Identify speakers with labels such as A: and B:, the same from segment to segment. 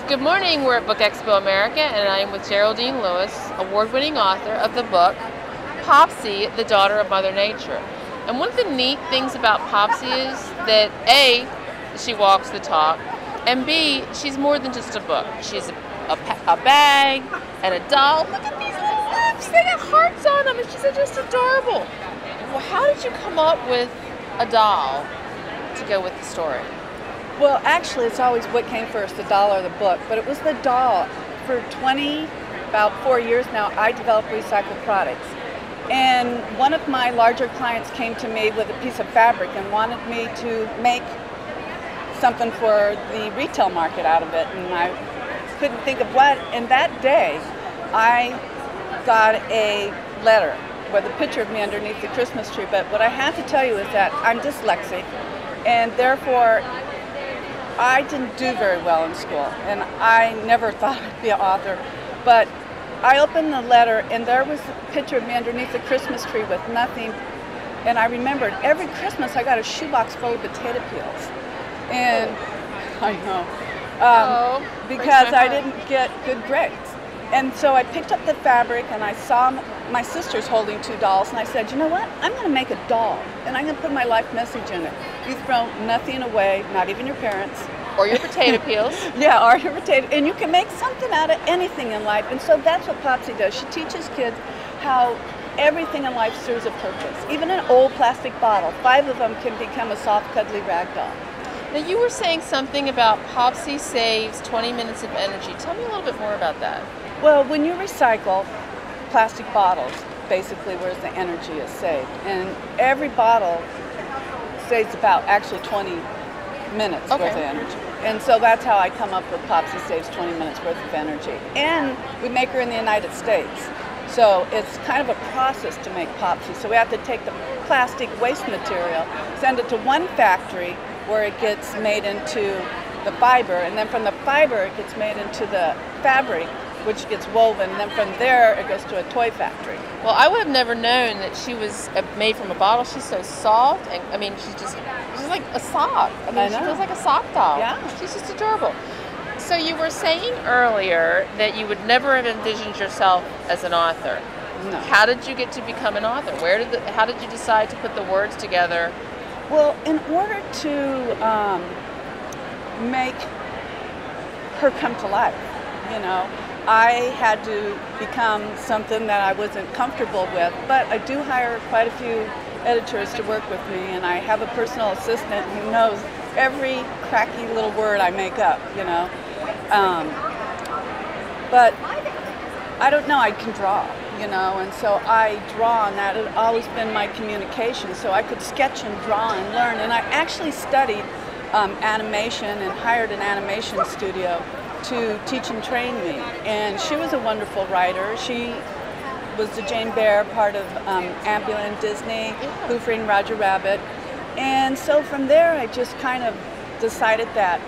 A: Good morning, we're at BookExpo America, and I am with Geraldine Lewis, award-winning author of the book, Popsi, the Daughter of Mother Nature. And one of the neat things about Popsi is that A, she walks the talk, and B, she's more than just a book. She's a bag and a doll. Look at these little lips, they got hearts on them, and she's just adorable. Well, how did you come up with a doll to go with the story?
B: Well, actually, it's always what came first, the doll or the book. But it was the doll. For about 4 years now, I developed recycled products. And one of my larger clients came to me with a piece of fabric and wanted me to make something for the retail market out of it. And I couldn't think of what. And that day, I got a letter with a picture of me underneath the Christmas tree. But what I have to tell you is that I'm dyslexic, and therefore I didn't do very well in school, and I never thought I'd be an author. But I opened the letter, and there was a picture of me underneath the Christmas tree with nothing. And I remembered every Christmas I got a shoebox full of potato peels. And I know, because I didn't get good grades. And so I picked up the fabric, and I saw my sisters holding two dolls, and I said, you know what, I'm going to make a doll, and I'm going to put my life message in it. You throw nothing away, not even your parents.
A: Or your potato peels.
B: Yeah, or your potato, and you can make something out of anything in life. And so that's what Popsi does. She teaches kids how everything in life serves a purpose. Even an old plastic bottle, 5 of them can become a soft, cuddly rag doll.
A: Now, you were saying something about Popsi saves 20 minutes of energy. Tell me a little bit more about that.
B: Well, when you recycle plastic bottles, basically where the energy is saved. And every bottle saves about actually 20 minutes worth of energy. And so that's how I come up with Popsi saves 20 minutes worth of energy. And we make her in the United States. So it's kind of a process to make Popsi. So we have to take the plastic waste material, send it to one factory where it gets made into the fiber, and then from the fiber it gets made into the fabric, which gets woven, and then from there it goes to a toy factory.
A: Well, I would have never known that she was made from a bottle. She's so soft, and I mean, she's like a sock. I mean, she feels like a sock doll.
B: Yeah.
A: She's just adorable. So you were saying earlier that you would never have envisioned yourself as an author.
B: No.
A: How did you get to become an author? How did you decide to put the words together?
B: Well, in order to make her come to life, you know, I had to become something that I wasn't comfortable with, but I do hire quite a few editors to work with me, and I have a personal assistant who knows every cracky little word I make up, you know. But I don't know, I can draw, you know, and so I draw, and that had always been my communication, so I could sketch and draw and learn. And I actually studied animation and hired an animation studio to teach and train me. And she was a wonderful writer. She was the Jane Bear part of Ambulance Disney, Who Framed Roger Rabbit. And so from there I just kind of decided that,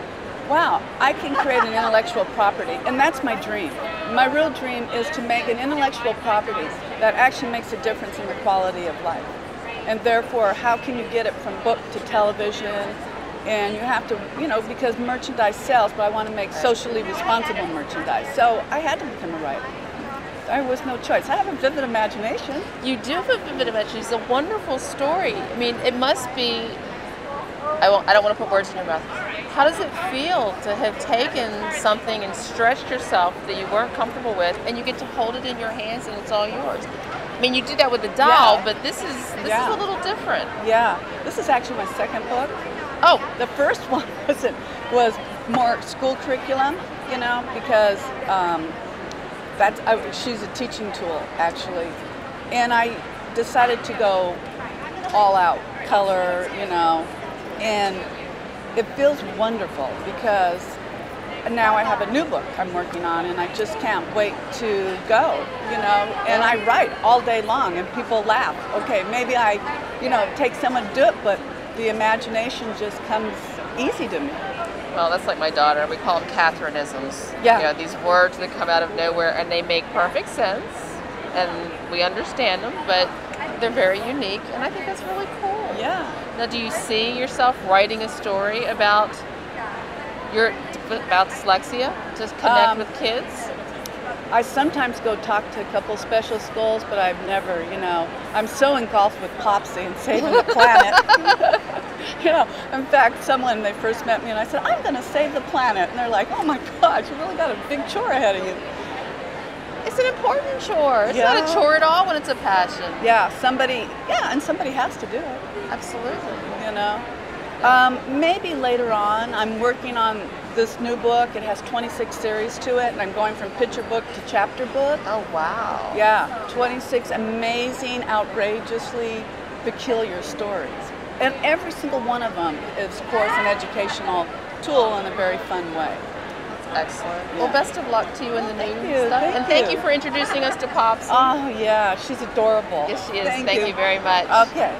B: wow, I can create an intellectual property, and that's my dream. My real dream is to make an intellectual property that actually makes a difference in the quality of life. And therefore, how can you get it from book to television? And you have to, you know, because merchandise sells, but I want to make socially responsible merchandise. So I had to become a writer. There was no choice. I have a vivid imagination.
A: You do have a vivid imagination. It's a wonderful story. I mean, it must be, I don't want to put words in your mouth. How does it feel to have taken something and stretched yourself that you weren't comfortable with, and you get to hold it in your hands and it's all yours? I mean, you do that with the doll, but this is a little different.
B: Yeah, this is actually my second book.
A: Oh,
B: the first one was more school curriculum, you know, because she's a teaching tool, actually. And I decided to go all out, color, you know, and it feels wonderful because now I have a new book I'm working on, and I just can't wait to go, you know. And I write all day long, and people laugh. Okay, maybe I, you know, take someone to do it, but the imagination just comes easy to me.
A: Well, that's like my daughter. We call them Catherineisms.
B: Yeah.
A: You know, these words that come out of nowhere, and they make perfect sense, and we understand them, but they're very unique, and I think that's really cool.
B: Yeah.
A: Now, do you see yourself writing a story about your about dyslexia to connect with kids?
B: I sometimes go talk to a couple special schools, but I've never, I'm so engulfed with Popsi and saving the planet. In fact, someone, they first met me and I said, I'm going to save the planet. And they're like, oh my gosh, you really got a big chore ahead of you.
A: It's an important chore. It's not a chore at all when it's a passion.
B: Yeah, and somebody has to do it.
A: Absolutely.
B: Maybe later on, I'm working on this new book. It has 26 series to it, and I'm going from picture book to chapter book.
A: Oh, wow.
B: Yeah, 26 amazing, outrageously peculiar stories. And every single one of them is, of course, an educational tool in a very fun way.
A: Excellent. Yeah. Well, best of luck to you in the new stuff.
B: Thank you.
A: Thank you for introducing us to Popsi.
B: Oh, yeah, she's adorable.
A: Yes, she is. Thank you very much.
B: Okay.